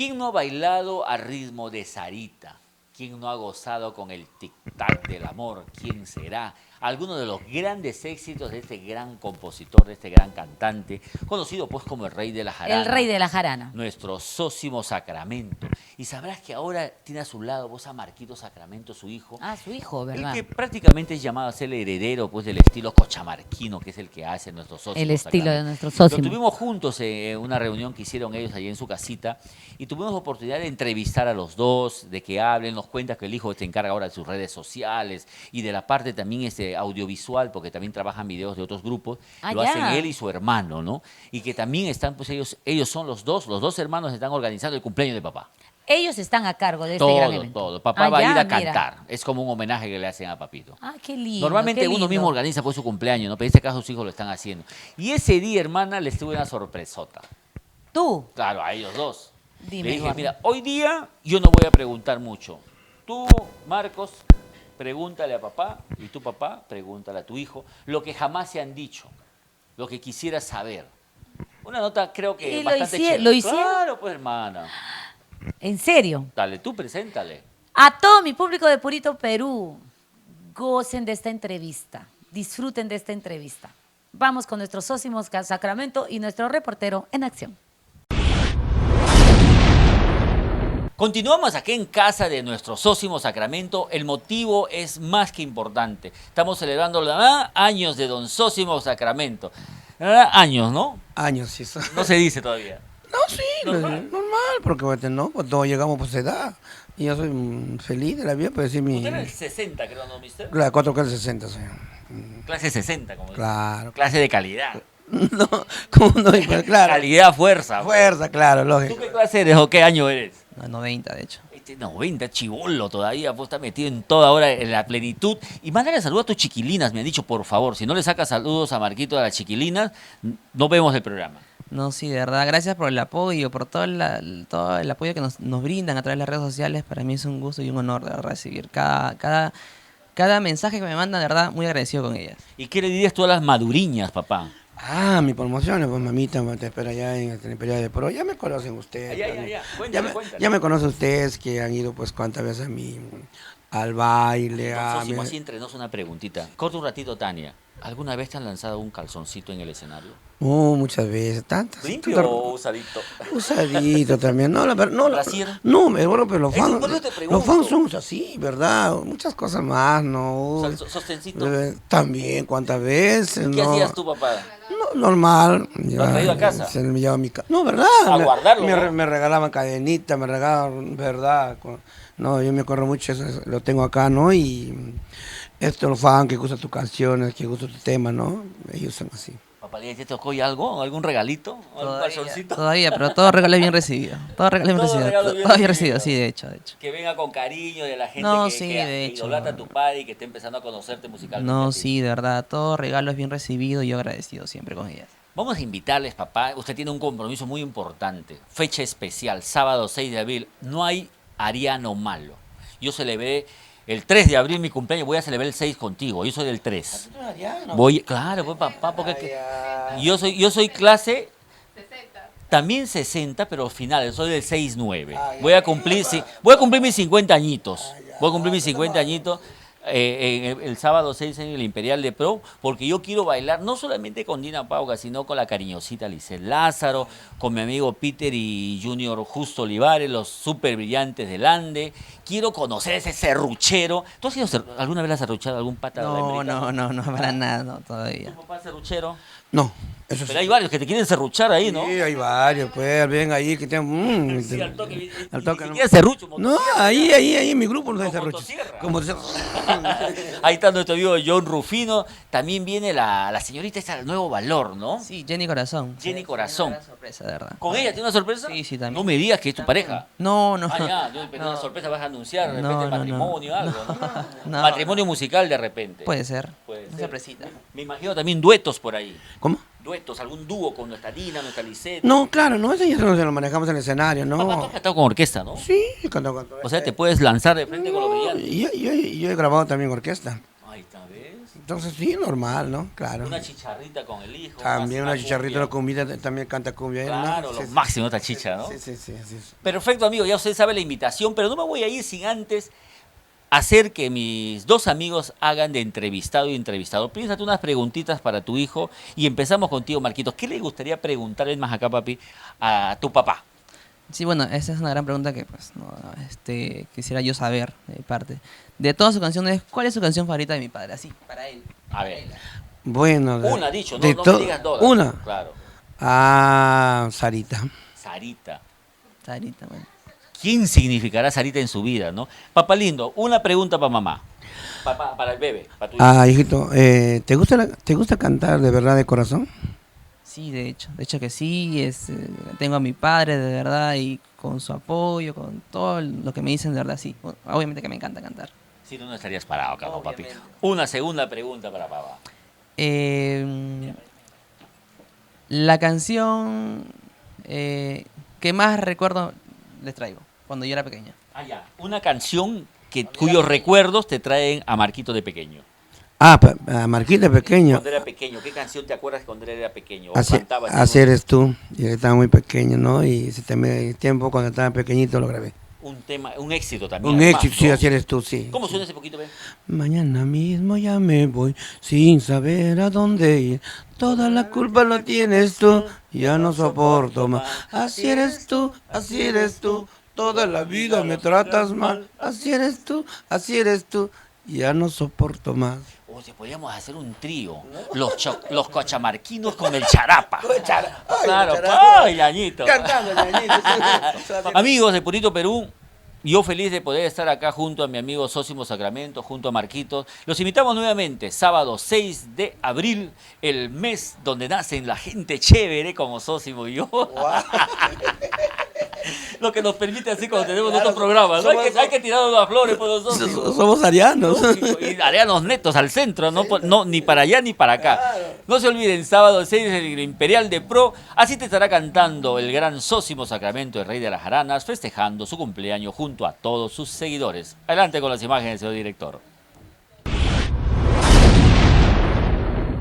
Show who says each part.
Speaker 1: ¿Quién no ha bailado a ritmo de Sarita? ¿Quién no ha gozado con el tic-tac del amor? ¿Quién será? Algunos de los grandes éxitos de este gran compositor, de este gran cantante, conocido pues como el rey de la jarana.
Speaker 2: El rey de la jarana.
Speaker 1: Nuestro Zósimo Sacramento. Y sabrás que ahora tiene a su lado vos a Marquito Sacramento, su hijo.
Speaker 2: Ah, su hijo,
Speaker 1: El
Speaker 2: ¿verdad?
Speaker 1: que prácticamente es llamado a ser el heredero pues, del estilo cochamarquino, que es el que hace nuestro Zósimo
Speaker 2: El estilo de
Speaker 1: Sacramento.
Speaker 2: nuestro Zósimo.
Speaker 1: Lo tuvimos juntos en una reunión que hicieron ellos allí en su casita y tuvimos oportunidad de entrevistar a los dos, de que hablen, nos cuenta que el hijo se encarga ahora de sus redes sociales y de la parte también audiovisual, porque también trabajan videos de otros grupos, lo hacen él y su hermano, ¿no? Y que también están, pues ellos son los dos hermanos están organizando el cumpleaños de papá.
Speaker 2: Ellos están a cargo de este gran evento.
Speaker 1: Todo. Papá va a ir a
Speaker 2: mira.
Speaker 1: cantar. Es como un homenaje que le hacen a papito.
Speaker 2: Ah, qué lindo.
Speaker 1: Normalmente
Speaker 2: qué
Speaker 1: uno
Speaker 2: lindo.
Speaker 1: mismo organiza pues su cumpleaños, ¿no? Pero en este caso sus hijos lo están haciendo. Y ese día, hermana, les tuve una sorpresota.
Speaker 2: ¿Tú?
Speaker 1: Claro, a ellos dos.
Speaker 2: Dime,
Speaker 1: Le dije,
Speaker 2: Eduardo.
Speaker 1: mira, hoy día yo no voy a preguntar mucho. Tú, Marcos, pregúntale a papá y tu papá, pregúntale a tu hijo lo que jamás se han dicho, lo que quisieras saber. Una nota creo que
Speaker 2: ¿Y
Speaker 1: bastante chévere.
Speaker 2: lo hicieron?
Speaker 1: Claro, pues hermana.
Speaker 2: ¿En serio?
Speaker 1: Dale, tú preséntale.
Speaker 2: A todo mi público de Purito Perú, gocen de esta entrevista, disfruten de esta entrevista. Vamos con nuestro Zósimo Sacramento y nuestro reportero en acción.
Speaker 1: Continuamos aquí en casa de nuestro Zósimo Sacramento. El motivo es más que importante. Estamos celebrando los años de don Zósimo Sacramento. Años, ¿no?
Speaker 3: Años, sí.
Speaker 1: No se dice todavía.
Speaker 3: No, sí, normal, porque no, pues todos llegamos por esa edad. Y yo soy feliz de la vida, puedo decir mi...
Speaker 1: Usted era el 60, creo, ¿no, mister?
Speaker 3: Claro, 4K60, sí.
Speaker 1: Clase 60, como dice.
Speaker 3: Claro.
Speaker 1: Clase de calidad.
Speaker 3: No, ¿cómo no? Pues, claro.
Speaker 1: Calidad, fuerza.
Speaker 3: Fuerza, claro,
Speaker 1: ¿Tú
Speaker 3: lógico.
Speaker 1: qué clase eres o qué año eres?
Speaker 4: 90, de hecho.
Speaker 1: Este 90, chibolo todavía, pues está metido en toda hora en la plenitud. Y mándale saludos a tus chiquilinas, me han dicho, por favor. Si no le sacas saludos a Marquito a las chiquilinas, no vemos el programa.
Speaker 4: No, sí, de verdad, gracias por el apoyo, por todo el apoyo que nos brindan a través de las redes sociales. Para mí es un gusto y un honor, de verdad, recibir cada mensaje que me mandan, de verdad, muy agradecido con ellas.
Speaker 1: ¿Y qué le dirías tú a las maduriñas, papá?
Speaker 3: Ah, mi promoción, pues mamita, te espera allá en el Imperio de Pro. Ya me conocen ustedes.
Speaker 1: Ya. Cuéntale.
Speaker 3: Ya me conocen ustedes que han ido pues cuántas veces al baile,
Speaker 1: Zósimo, así entre nos una preguntita. Corta un ratito, Tania. ¿Alguna vez te han lanzado un calzoncito en el escenario?
Speaker 3: Muchas veces, tantas.
Speaker 1: ¿Limpio o usadito?
Speaker 3: Usadito también, no,
Speaker 1: ¿Brasier?
Speaker 3: no, bueno, pero los
Speaker 1: Eso
Speaker 3: fans,
Speaker 1: por eso te pregunto.
Speaker 3: los fans son así, ¿verdad? Muchas cosas más, ¿no?
Speaker 1: ¿Sostencito?
Speaker 3: También, ¿cuántas veces?
Speaker 1: ¿Qué
Speaker 3: no?
Speaker 1: hacías tú, papá?
Speaker 3: No, normal.
Speaker 1: ¿Lo has traído a casa?
Speaker 3: Se me llevaba a mi casa. No, ¿verdad?
Speaker 1: A guardarlo, ¿no?
Speaker 3: Me regalaban cadenitas, me regalaban, ¿verdad? No, yo me acuerdo mucho, eso lo tengo acá, ¿no? Y los fans que gustan tus canciones, que gustan tu tema, ¿no? Ellos son así.
Speaker 1: Papá, ¿te tocó ya algo? ¿Algún regalito? ¿Algún calzoncito?
Speaker 4: Todavía, pero todo regalo es bien recibido. Todo regalo es bien
Speaker 1: Todo
Speaker 4: recibido.
Speaker 1: regalo bien
Speaker 4: Todo bien
Speaker 1: recibido.
Speaker 4: recibido, sí, de hecho.
Speaker 1: Que venga con cariño de la gente
Speaker 4: No,
Speaker 1: que,
Speaker 4: sí,
Speaker 1: que
Speaker 4: de hecho.
Speaker 1: idolatra a tu padre y que esté empezando a conocerte musicalmente.
Speaker 4: No,
Speaker 1: a ti.
Speaker 4: sí, de verdad, todo regalo es bien recibido y yo agradecido siempre con ellas.
Speaker 1: Vamos a invitarles, papá. Usted tiene un compromiso muy importante. Fecha especial, sábado 6 de abril. No hay Ariano malo. Yo celebré el 3 de abril mi cumpleaños. Voy a celebrar el 6 contigo. Yo soy del 3. Claro, pues papá, porque yo soy clase también 60, pero final, soy del 6-9. Voy a cumplir mis 50 añitos. Voy a cumplir mis 50 añitos el sábado 6 en el Imperial de Pro, porque yo quiero bailar no solamente con Dina Pauga, sino con la cariñosita Lisset Lázaro, con mi amigo Peter y Junior Justo Olivares, los súper brillantes del Ande. Quiero conocer ese serruchero. ¿Tú has ido alguna vez a serruchar algún pata de la América?
Speaker 4: No, para nada, no, todavía.
Speaker 1: ¿Tu papá es serruchero?
Speaker 3: No, eso sí.
Speaker 1: Pero hay varios que te quieren serruchar ahí, ¿no?
Speaker 3: Sí, hay varios, pues, ven ahí que tienen...
Speaker 1: Sí, al toque.
Speaker 3: al toque,
Speaker 1: Ni
Speaker 3: ¿no?
Speaker 1: siquiera serrucho,
Speaker 3: No,
Speaker 1: motosierra.
Speaker 3: ahí en mi grupo no hay
Speaker 1: Con
Speaker 3: serruchos.
Speaker 1: motosierra.
Speaker 3: Como
Speaker 1: Ahí está nuestro amigo John Rufino. También viene la señorita esta del Nuevo Valor, ¿no?
Speaker 4: Sí, Jenny Corazón.
Speaker 1: Jenny Corazón.
Speaker 4: Una gran sorpresa, de verdad.
Speaker 1: ¿Con ella tiene una sorpresa?
Speaker 4: Sí, sí, también.
Speaker 1: No me digas que es tu pareja.
Speaker 4: No.
Speaker 1: Ah, ya, yo pensé una sorpresa vas a anunciar, de repente
Speaker 4: No, no,
Speaker 1: matrimonio,
Speaker 4: no.
Speaker 1: algo, ¿no?
Speaker 4: No.
Speaker 1: Matrimonio musical de repente.
Speaker 4: Puede ser.
Speaker 1: Puede
Speaker 4: Una
Speaker 1: ser.
Speaker 4: sorpresita.
Speaker 1: Me imagino también duetos por ahí.
Speaker 3: ¿Cómo?
Speaker 1: Duetos, algún dúo con nuestra Dina, nuestra Lisette.
Speaker 3: No, claro, no, eso ya no se lo manejamos en el escenario,
Speaker 1: Papá, tú
Speaker 3: no.
Speaker 1: has cantado con orquesta, ¿no?
Speaker 3: Sí, canto.
Speaker 1: O sea, te puedes lanzar de frente con los brillantes.
Speaker 3: Yo he grabado también orquesta.
Speaker 1: Ahí está, ¿ves?
Speaker 3: Entonces sí, normal, ¿no? Claro.
Speaker 1: Una chicharrita con el hijo.
Speaker 3: También una chicharrita,
Speaker 1: cumbia.
Speaker 3: una cumbia, también canta cumbia. ¿no?
Speaker 1: Claro,
Speaker 3: Sí,
Speaker 1: lo
Speaker 3: sí.
Speaker 1: máximo esta chicha, ¿no?
Speaker 3: Sí, sí, sí, así es.
Speaker 1: Perfecto, amigo, ya usted sabe la invitación, pero no me voy a ir sin antes hacer que mis dos amigos hagan de entrevistado y entrevistado. Piénsate unas preguntitas para tu hijo y empezamos contigo, Marquitos. ¿Qué le gustaría preguntarle más acá, papi, a tu papá?
Speaker 4: Sí, bueno, esa es una gran pregunta que pues quisiera yo saber de mi parte. De todas sus canciones, ¿cuál es su canción favorita de mi padre? Así, para él.
Speaker 1: A ver,
Speaker 3: Bueno,
Speaker 1: una ha dicho, no me digas todas.
Speaker 3: Una.
Speaker 1: Claro.
Speaker 3: Sarita.
Speaker 1: Sarita.
Speaker 4: Sarita, bueno.
Speaker 1: ¿Quién significará Sarita en su vida, no? Papá lindo, una pregunta para mamá. Para el bebé, para tu hijo.
Speaker 3: Hijito, ¿te gusta cantar de verdad de corazón?
Speaker 4: Sí, de hecho que sí, tengo a mi padre de verdad y con su apoyo, con todo lo que me dicen de verdad, sí. Obviamente que me encanta cantar.
Speaker 1: Si no, no estarías parado acá, ¿no, papi?
Speaker 4: Obviamente.
Speaker 1: Una segunda pregunta para papá.
Speaker 4: La canción que más recuerdo les traigo, cuando yo era pequeño.
Speaker 1: Ah, ya. Una canción cuyos recuerdos te traen a Marquito de pequeño.
Speaker 3: A Marquita pequeño.
Speaker 1: Cuando era pequeño, ¿qué canción te acuerdas cuando él era pequeño? O
Speaker 3: Así,
Speaker 1: cantabas
Speaker 3: así
Speaker 1: en
Speaker 3: eres tú. Yo estaba muy pequeño, ¿no? Y ese tiempo cuando estaba pequeñito lo grabé.
Speaker 1: un tema, un éxito también.
Speaker 3: Un
Speaker 1: además,
Speaker 3: éxito, sí,
Speaker 1: ¿no?
Speaker 3: así eres tú, sí.
Speaker 1: ¿Cómo
Speaker 3: sí.
Speaker 1: suena ese poquito, ve?
Speaker 3: Mañana mismo ya me voy sin saber a dónde ir. Toda la culpa la tienes tú, ya no soporto más. Así eres tú, así eres tú. Toda la vida me tratas mal. Así eres tú, ya no soporto más.
Speaker 1: Oye, podríamos hacer un trío. Los cochamarquinos con el charapa. Claro, ¡ay, ñañito!
Speaker 3: Cantando, ñañito.
Speaker 1: Amigos de Purito Perú, yo feliz de poder estar acá junto a mi amigo Sósimo Sacramento, junto a Marquitos. Los invitamos nuevamente, sábado 6 de abril, el mes donde nacen la gente chévere como Sósimo y yo. Lo que nos permite así cuando tenemos otros programas. ¿No? Hay que tirar unas flores por nosotros.
Speaker 3: Somos arianos.
Speaker 1: Y arianos netos al centro, no, ni para allá ni para acá. No se olviden, sábado 6 del Imperial de Pro, así te estará cantando el gran Sósimo Sacramento, el rey de las jaranas, festejando su cumpleaños junto a todos sus seguidores. Adelante con las imágenes, señor director.